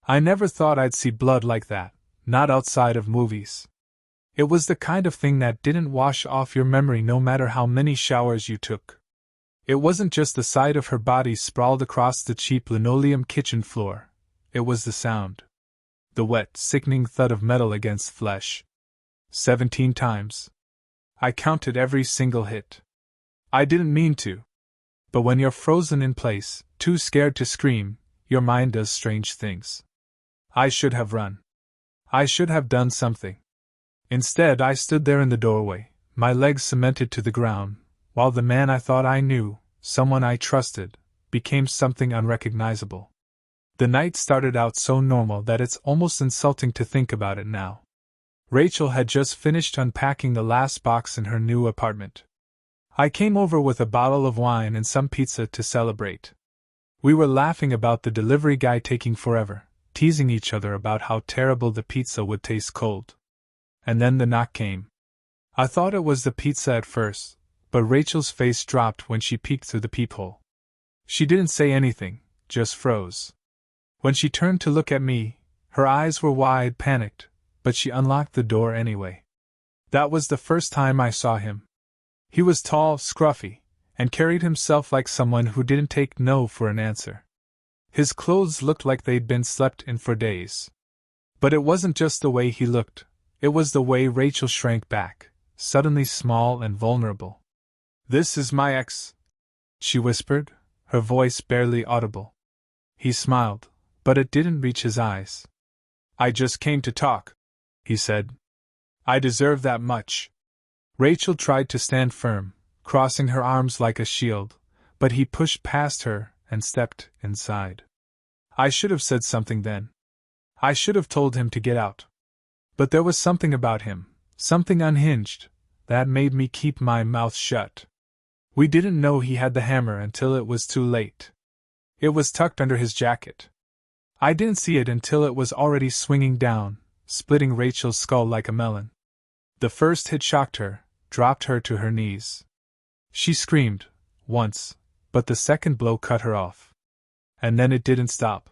I never thought I'd see blood like that, not outside of movies. It was the kind of thing that didn't wash off your memory no matter how many showers you took. It wasn't just the sight of her body sprawled across the cheap linoleum kitchen floor, it was the sound. The wet, sickening thud of metal against flesh. 17 times. I counted every single hit. I didn't mean to. But when you're frozen in place, too scared to scream, your mind does strange things. I should have run. I should have done something. Instead, I stood there in the doorway, my legs cemented to the ground, while the man I thought I knew, someone I trusted, became something unrecognizable. The night started out so normal that it's almost insulting to think about it now. Rachel had just finished unpacking the last box in her new apartment. I came over with a bottle of wine and some pizza to celebrate. We were laughing about the delivery guy taking forever, teasing each other about how terrible the pizza would taste cold. And then the knock came. I thought it was the pizza at first, but Rachel's face dropped when she peeked through the peephole. She didn't say anything, just froze. When she turned to look at me, her eyes were wide, panicked, but she unlocked the door anyway. That was the first time I saw him. He was tall, scruffy, and carried himself like someone who didn't take no for an answer. His clothes looked like they'd been slept in for days. But it wasn't just the way he looked, it was the way Rachel shrank back, suddenly small and vulnerable. "This is my ex," she whispered, her voice barely audible. He smiled, but it didn't reach his eyes. "I just came to talk," he said. "I deserve that much." Rachel tried to stand firm, crossing her arms like a shield, but he pushed past her and stepped inside. I should have said something then. I should have told him to get out. But there was something about him, something unhinged, that made me keep my mouth shut. We didn't know he had the hammer until it was too late. It was tucked under his jacket. I didn't see it until it was already swinging down, splitting Rachel's skull like a melon. The first hit shocked her, dropped her to her knees. She screamed, once, but the second blow cut her off. And then it didn't stop.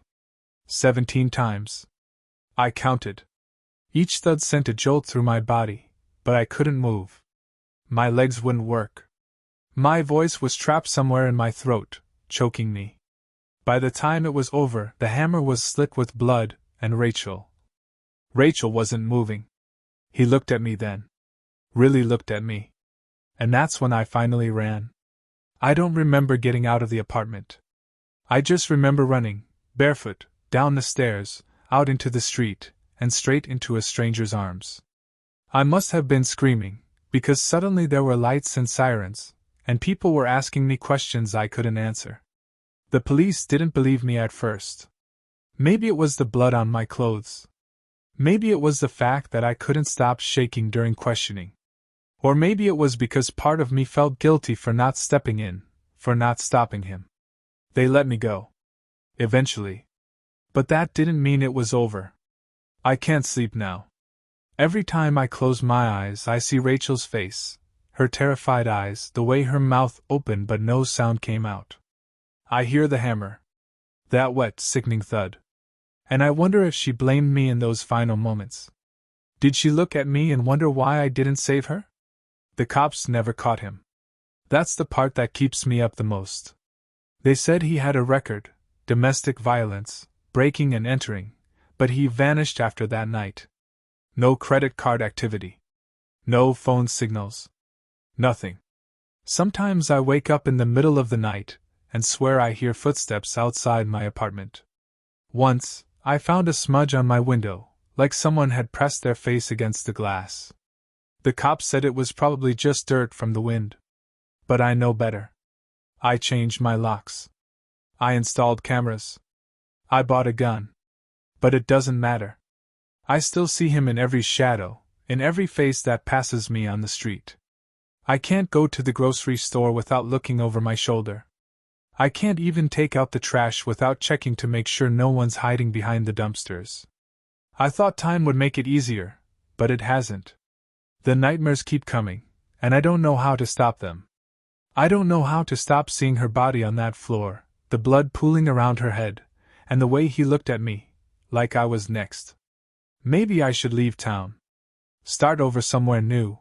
17 times. I counted. Each thud sent a jolt through my body, but I couldn't move. My legs wouldn't work. My voice was trapped somewhere in my throat, choking me. By the time it was over, the hammer was slick with blood, and Rachel wasn't moving. He looked at me then. Really looked at me. And that's when I finally ran. I don't remember getting out of the apartment. I just remember running, barefoot, down the stairs, out into the street, and straight into a stranger's arms. I must have been screaming, because suddenly there were lights and sirens, and people were asking me questions I couldn't answer. The police didn't believe me at first. Maybe it was the blood on my clothes. Maybe it was the fact that I couldn't stop shaking during questioning. Or maybe it was because part of me felt guilty for not stepping in, for not stopping him. They let me go. Eventually. But that didn't mean it was over. I can't sleep now. Every time I close my eyes, I see Rachel's face, her terrified eyes, the way her mouth opened but no sound came out. I hear the hammer. That wet, sickening thud. And I wonder if she blamed me in those final moments. Did she look at me and wonder why I didn't save her? The cops never caught him. That's the part that keeps me up the most. They said he had a record, domestic violence, breaking and entering, but he vanished after that night. No credit card activity. No phone signals. Nothing. Sometimes I wake up in the middle of the night and swear I hear footsteps outside my apartment. Once, I found a smudge on my window, like someone had pressed their face against the glass. The cops said it was probably just dirt from the wind. But I know better. I changed my locks. I installed cameras. I bought a gun. But it doesn't matter. I still see him in every shadow, in every face that passes me on the street. I can't go to the grocery store without looking over my shoulder. I can't even take out the trash without checking to make sure no one's hiding behind the dumpsters. I thought time would make it easier, but it hasn't. The nightmares keep coming, and I don't know how to stop them. I don't know how to stop seeing her body on that floor, the blood pooling around her head, and the way he looked at me, like I was next. Maybe I should leave town. Start over somewhere new.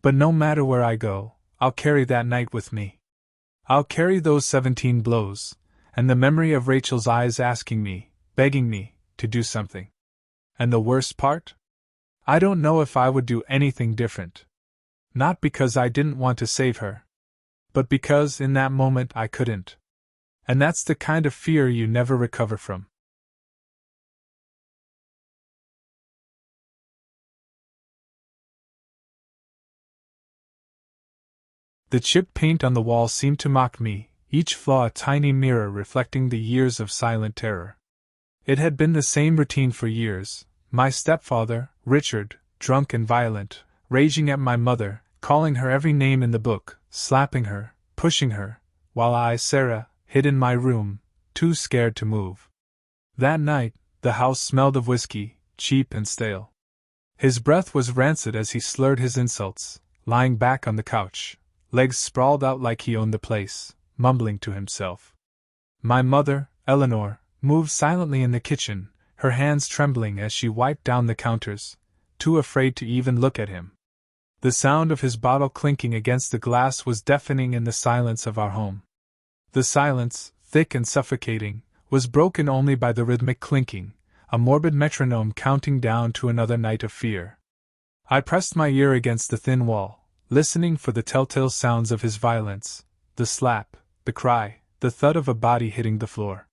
But no matter where I go, I'll carry that night with me. I'll carry those 17 blows, and the memory of Rachel's eyes asking me, begging me, to do something. And the worst part? I don't know if I would do anything different. Not because I didn't want to save her, but because in that moment I couldn't. And that's the kind of fear you never recover from. The chipped paint on the wall seemed to mock me, each flaw a tiny mirror reflecting the years of silent terror. It had been the same routine for years, my stepfather, Richard, drunk and violent, raging at my mother, calling her every name in the book, slapping her, pushing her, while I, Sarah, hid in my room, too scared to move. That night, the house smelled of whiskey, cheap and stale. His breath was rancid as he slurred his insults, lying back on the couch, legs sprawled out like he owned the place, mumbling to himself. My mother, Eleanor, moved silently in the kitchen, her hands trembling as she wiped down the counters, too afraid to even look at him. The sound of his bottle clinking against the glass was deafening in the silence of our home. The silence, thick and suffocating, was broken only by the rhythmic clinking, a morbid metronome counting down to another night of fear. I pressed my ear against the thin wall, listening for the telltale sounds of his violence, the slap, the cry, the thud of a body hitting the floor.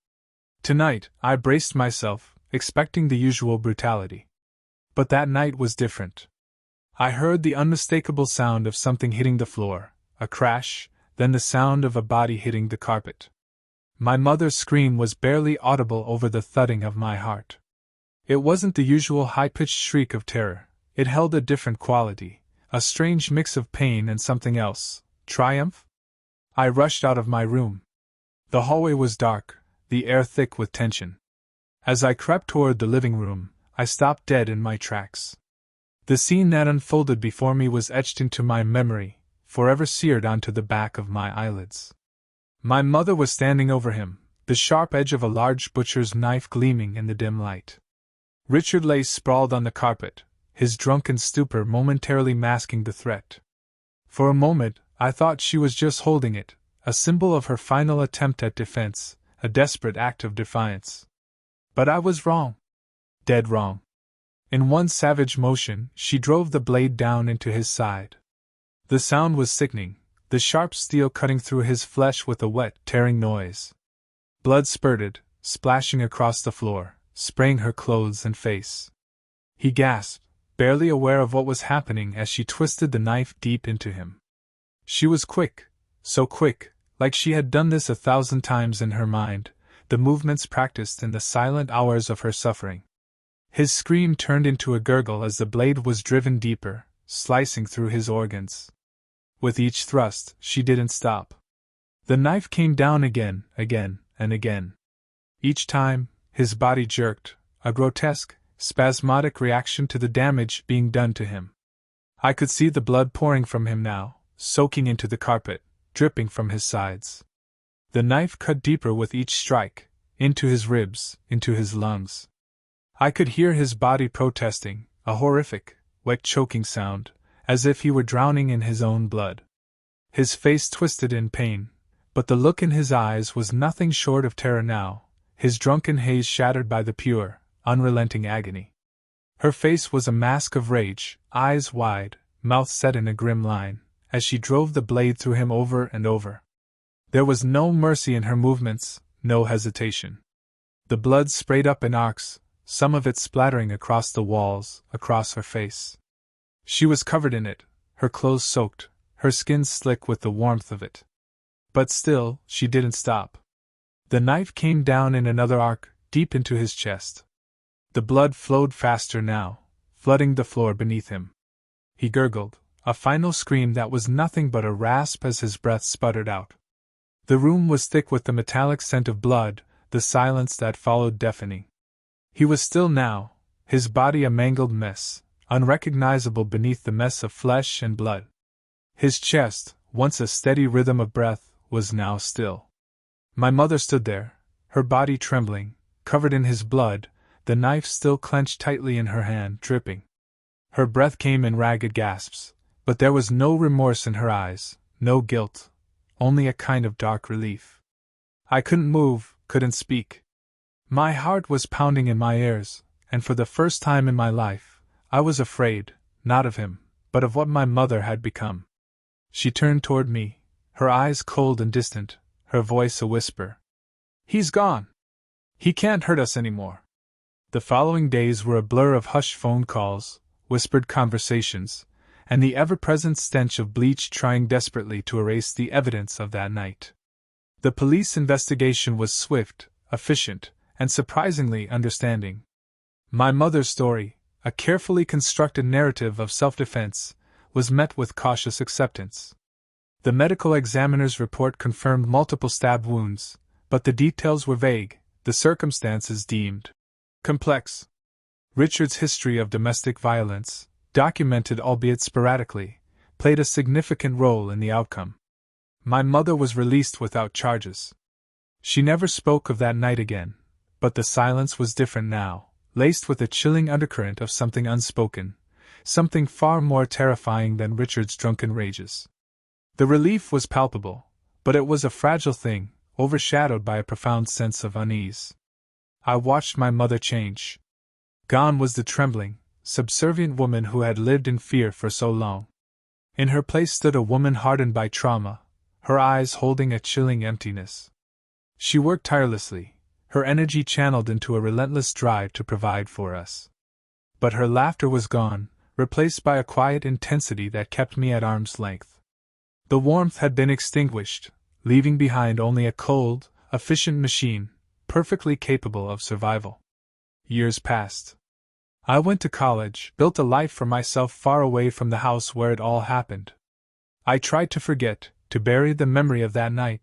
Tonight, I braced myself, expecting the usual brutality. But that night was different. I heard the unmistakable sound of something hitting the floor, a crash, then the sound of a body hitting the carpet. My mother's scream was barely audible over the thudding of my heart. It wasn't the usual high-pitched shriek of terror, it held a different quality, a strange mix of pain and something else, triumph? I rushed out of my room. The hallway was dark, the air thick with tension. As I crept toward the living room, I stopped dead in my tracks. The scene that unfolded before me was etched into my memory, forever seared onto the back of my eyelids. My mother was standing over him, the sharp edge of a large butcher's knife gleaming in the dim light. Richard lay sprawled on the carpet, his drunken stupor momentarily masking the threat. For a moment, I thought she was just holding it, a symbol of her final attempt at defense, a desperate act of defiance. But I was wrong. Dead wrong. In one savage motion, she drove the blade down into his side. The sound was sickening, the sharp steel cutting through his flesh with a wet, tearing noise. Blood spurted, splashing across the floor, spraying her clothes and face. He gasped, barely aware of what was happening as she twisted the knife deep into him. She was quick, so quick, like she had done this 1,000 times in her mind, the movements practiced in the silent hours of her suffering. His scream turned into a gurgle as the blade was driven deeper, slicing through his organs. With each thrust, she didn't stop. The knife came down again, and again. Each time, his body jerked, a grotesque, spasmodic reaction to the damage being done to him. I could see the blood pouring from him now, soaking into the carpet, dripping from his sides. The knife cut deeper with each strike, into his ribs, into his lungs. I could hear his body protesting, a horrific, wet choking sound, as if he were drowning in his own blood. His face twisted in pain, but the look in his eyes was nothing short of terror now, his drunken haze shattered by the pure, unrelenting agony. Her face was a mask of rage, eyes wide, mouth set in a grim line, as she drove the blade through him over and over. There was no mercy in her movements, no hesitation. The blood sprayed up in arcs, some of it splattering across the walls, across her face. She was covered in it, her clothes soaked, her skin slick with the warmth of it. But still, she didn't stop. The knife came down in another arc, deep into his chest. The blood flowed faster now, flooding the floor beneath him. He gurgled, a final scream that was nothing but a rasp as his breath sputtered out. The room was thick with the metallic scent of blood, the silence that followed deafening. He was still now, his body a mangled mess, unrecognizable beneath the mess of flesh and blood. His chest, once a steady rhythm of breath, was now still. My mother stood there, her body trembling, covered in his blood, the knife still clenched tightly in her hand, dripping. Her breath came in ragged gasps, but there was no remorse in her eyes, no guilt, only a kind of dark relief. I couldn't move, couldn't speak. My heart was pounding in my ears, and for the first time in my life, I was afraid, not of him, but of what my mother had become. She turned toward me, her eyes cold and distant, her voice a whisper. "He's gone. He can't hurt us anymore." The following days were a blur of hushed phone calls, whispered conversations, and the ever-present stench of bleach trying desperately to erase the evidence of that night. The police investigation was swift, efficient, and surprisingly understanding. My mother's story, a carefully constructed narrative of self-defense, was met with cautious acceptance. The medical examiner's report confirmed multiple stab wounds, but the details were vague, the circumstances deemed complex. Richard's history of domestic violence, documented albeit sporadically, played a significant role in the outcome. My mother was released without charges. She never spoke of that night again, but the silence was different now, laced with a chilling undercurrent of something unspoken, something far more terrifying than Richard's drunken rages. The relief was palpable, but it was a fragile thing, overshadowed by a profound sense of unease. I watched my mother change. Gone was the trembling, subservient woman who had lived in fear for so long. In her place stood a woman hardened by trauma, her eyes holding a chilling emptiness. She worked tirelessly, her energy channeled into a relentless drive to provide for us. But her laughter was gone, replaced by a quiet intensity that kept me at arm's length. The warmth had been extinguished, leaving behind only a cold, efficient machine, perfectly capable of survival. Years passed. I went to college, built a life for myself far away from the house where it all happened. I tried to forget, to bury the memory of that night,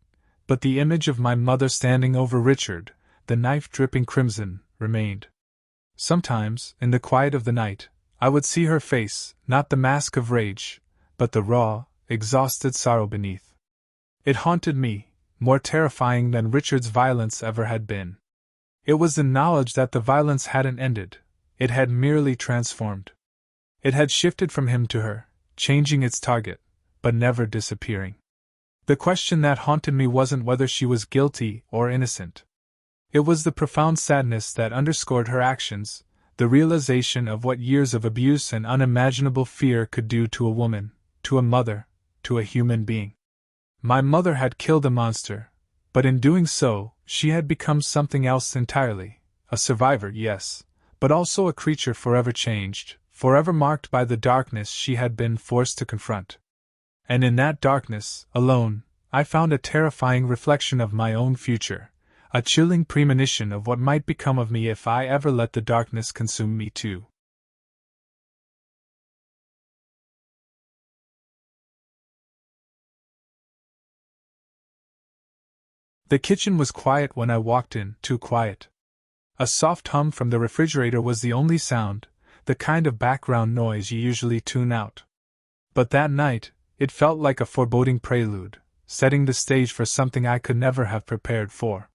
but the image of my mother standing over Richard, the knife dripping crimson, remained. Sometimes, in the quiet of the night, I would see her face, not the mask of rage, but the raw, exhausted sorrow beneath. It haunted me, more terrifying than Richard's violence ever had been. It was the knowledge that the violence hadn't ended, it had merely transformed. It had shifted from him to her, changing its target, but never disappearing. The question that haunted me wasn't whether she was guilty or innocent. It was the profound sadness that underscored her actions, the realization of what years of abuse and unimaginable fear could do to a woman, to a mother, to a human being. My mother had killed a monster, but in doing so, she had become something else entirely, a survivor, yes, but also a creature forever changed, forever marked by the darkness she had been forced to confront. And in that darkness, alone, I found a terrifying reflection of my own future, a chilling premonition of what might become of me if I ever let the darkness consume me too. The kitchen was quiet when I walked in, too quiet. A soft hum from the refrigerator was the only sound, the kind of background noise you usually tune out. But that night, it felt like a foreboding prelude, setting the stage for something I could never have prepared for.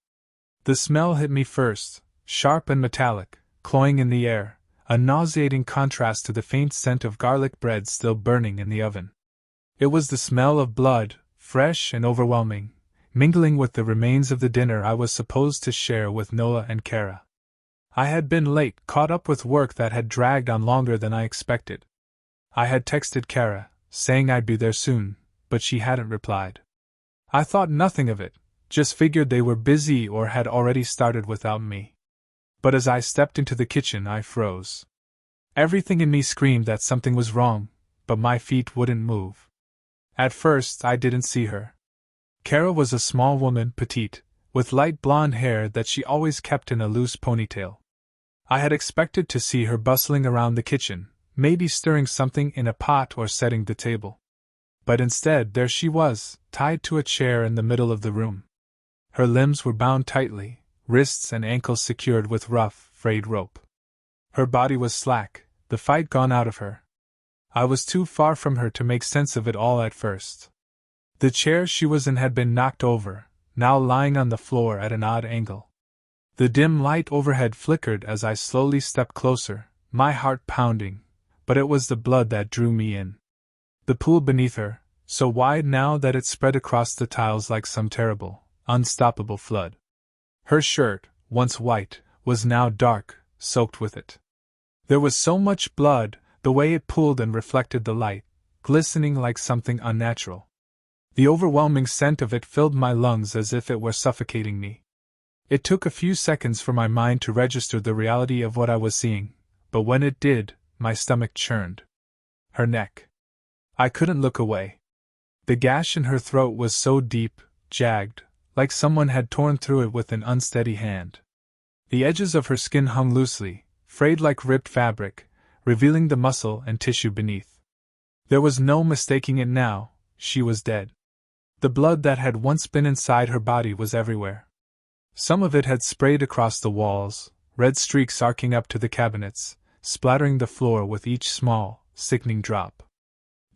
The smell hit me first, sharp and metallic, cloying in the air, a nauseating contrast to the faint scent of garlic bread still burning in the oven. It was the smell of blood, fresh and overwhelming, mingling with the remains of the dinner I was supposed to share with Noah and Kara. I had been late, caught up with work that had dragged on longer than I expected. I had texted Kara, saying I'd be there soon, but she hadn't replied. I thought nothing of it, just figured they were busy or had already started without me. But as I stepped into the kitchen, I froze. Everything in me screamed that something was wrong, but my feet wouldn't move. At first, I didn't see her. Kara was a small woman, petite, with light blonde hair that she always kept in a loose ponytail. I had expected to see her bustling around the kitchen, maybe stirring something in a pot or setting the table. But instead, there she was, tied to a chair in the middle of the room. Her limbs were bound tightly, wrists and ankles secured with rough, frayed rope. Her body was slack, the fight gone out of her. I was too far from her to make sense of it all at first. The chair she was in had been knocked over, now lying on the floor at an odd angle. The dim light overhead flickered as I slowly stepped closer, my heart pounding, but it was the blood that drew me in. The pool beneath her, so wide now that it spread across the tiles like some terrible, unstoppable flood. Her shirt, once white, was now dark, soaked with it. There was so much blood, the way it pooled and reflected the light, glistening like something unnatural. The overwhelming scent of it filled my lungs as if it were suffocating me. It took a few seconds for my mind to register the reality of what I was seeing, but when it did, my stomach churned. Her neck. I couldn't look away. The gash in her throat was so deep, jagged, like someone had torn through it with an unsteady hand. The edges of her skin hung loosely, frayed like ripped fabric, revealing the muscle and tissue beneath. There was no mistaking it now, she was dead. The blood that had once been inside her body was everywhere. Some of it had sprayed across the walls, red streaks arcing up to the cabinets, splattering the floor with each small, sickening drop.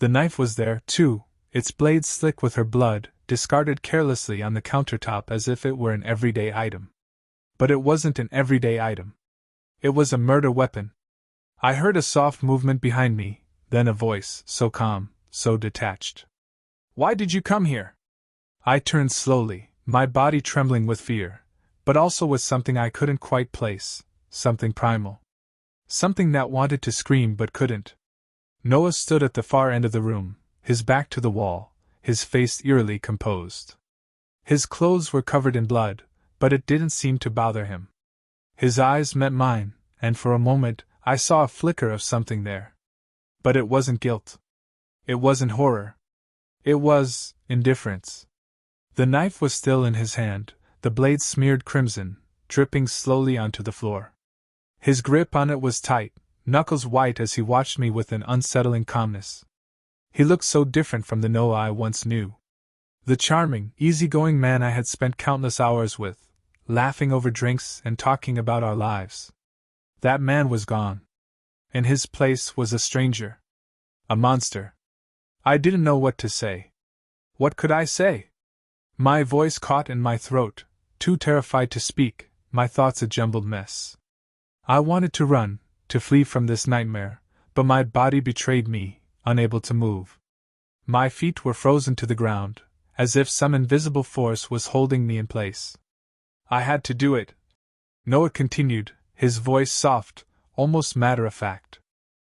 The knife was there, too, its blade slick with her blood, discarded carelessly on the countertop as if it were an everyday item. But it wasn't an everyday item. It was a murder weapon. I heard a soft movement behind me, then a voice, so calm, so detached. "Why did you come here?" I turned slowly, my body trembling with fear, but also with something I couldn't quite place, something primal. Something that wanted to scream but couldn't. Noah stood at the far end of the room, his back to the wall, his face eerily composed. His clothes were covered in blood, but it didn't seem to bother him. His eyes met mine, and for a moment I saw a flicker of something there. But it wasn't guilt. It wasn't horror. It was indifference. The knife was still in his hand, the blade smeared crimson, dripping slowly onto the floor. His grip on it was tight, knuckles white as he watched me with an unsettling calmness. He looked so different from the Noah I once knew. The charming, easygoing man I had spent countless hours with, laughing over drinks and talking about our lives. That man was gone. In his place was a stranger. A monster. I didn't know what to say. What could I say? My voice caught in my throat, too terrified to speak, my thoughts a jumbled mess. I wanted to run, to flee from this nightmare, but my body betrayed me, unable to move. My feet were frozen to the ground, as if some invisible force was holding me in place. I had to do it. Noah continued, his voice soft, almost matter-of-fact.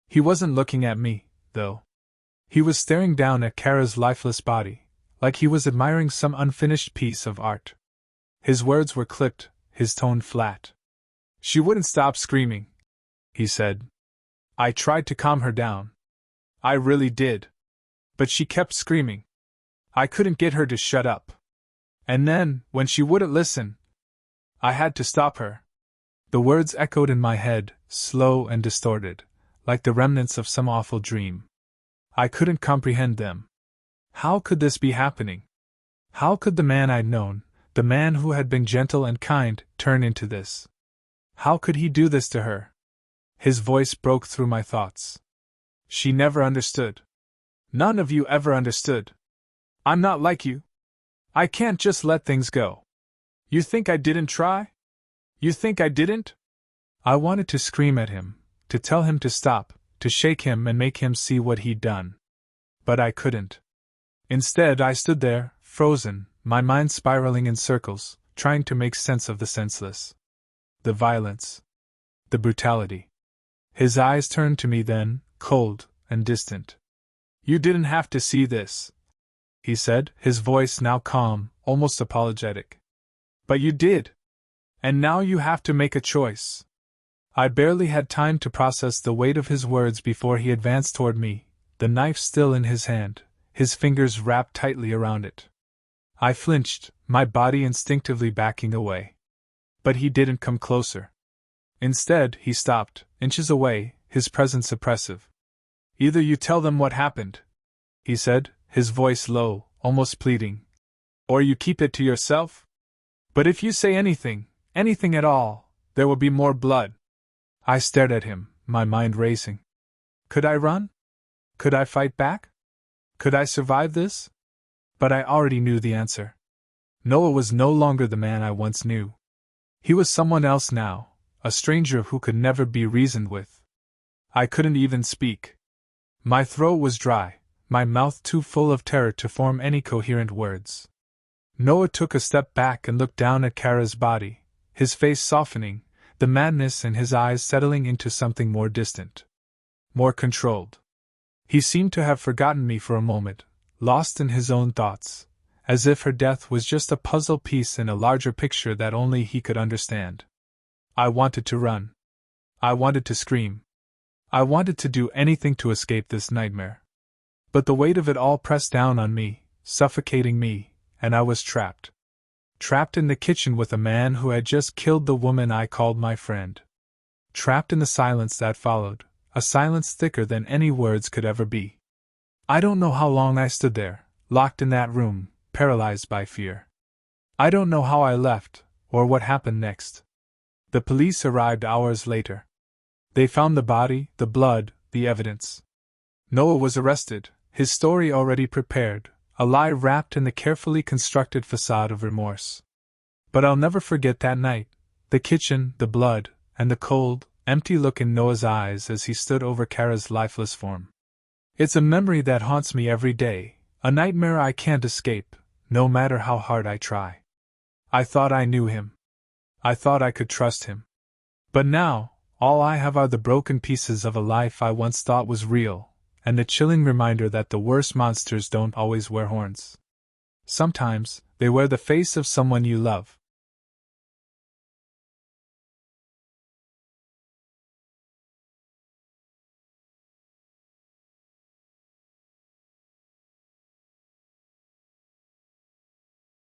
He wasn't looking at me, though. He was staring down at Kara's lifeless body, like he was admiring some unfinished piece of art. His words were clipped, his tone flat. "She wouldn't stop screaming," he said. "I tried to calm her down. I really did. But she kept screaming. I couldn't get her to shut up. And then, when she wouldn't listen, I had to stop her." The words echoed in my head, slow and distorted, like the remnants of some awful dream. I couldn't comprehend them. How could this be happening? How could the man I'd known, the man who had been gentle and kind, turn into this? How could he do this to her? His voice broke through my thoughts. "She never understood. None of you ever understood. I'm not like you. I can't just let things go. You think I didn't try? You think I didn't?" I wanted to scream at him, to tell him to stop, to shake him and make him see what he'd done. But I couldn't. Instead, I stood there, frozen, my mind spiraling in circles, trying to make sense of the senseless. The violence. The brutality. His eyes turned to me then, cold and distant. "You didn't have to see this," he said, his voice now calm, almost apologetic. "But you did. And now you have to make a choice." I barely had time to process the weight of his words before he advanced toward me, the knife still in his hand, his fingers wrapped tightly around it. I flinched, my body instinctively backing away. But he didn't come closer. Instead, he stopped, inches away, his presence oppressive. "Either you tell them what happened," he said, his voice low, almost pleading, "or you keep it to yourself. But if you say anything at all, there will be more blood." I stared at him, my mind racing. Could I run? Could I fight back? Could I survive this? But I already knew the answer. Noah was no longer the man I once knew. He was someone else now, a stranger who could never be reasoned with. I couldn't even speak. My throat was dry, my mouth too full of terror to form any coherent words. Noah took a step back and looked down at Kara's body, his face softening, the madness in his eyes settling into something more distant, more controlled. He seemed to have forgotten me for a moment, lost in his own thoughts, as if her death was just a puzzle piece in a larger picture that only he could understand. I wanted to run. I wanted to scream. I wanted to do anything to escape this nightmare. But the weight of it all pressed down on me, suffocating me, and I was trapped. Trapped in the kitchen with a man who had just killed the woman I called my friend. Trapped in the silence that followed, a silence thicker than any words could ever be. I don't know how long I stood there, locked in that room, paralyzed by fear. I don't know how I left, or what happened next. The police arrived hours later. They found the body, the blood, the evidence. Noah was arrested, his story already prepared, a lie wrapped in the carefully constructed facade of remorse. But I'll never forget that night, the kitchen, the blood, and the cold, empty look in Noah's eyes as he stood over Kara's lifeless form. It's a memory that haunts me every day, a nightmare I can't escape, no matter how hard I try. I thought I knew him. I thought I could trust him. But now, all I have are the broken pieces of a life I once thought was real, and the chilling reminder that the worst monsters don't always wear horns. Sometimes, they wear the face of someone you love.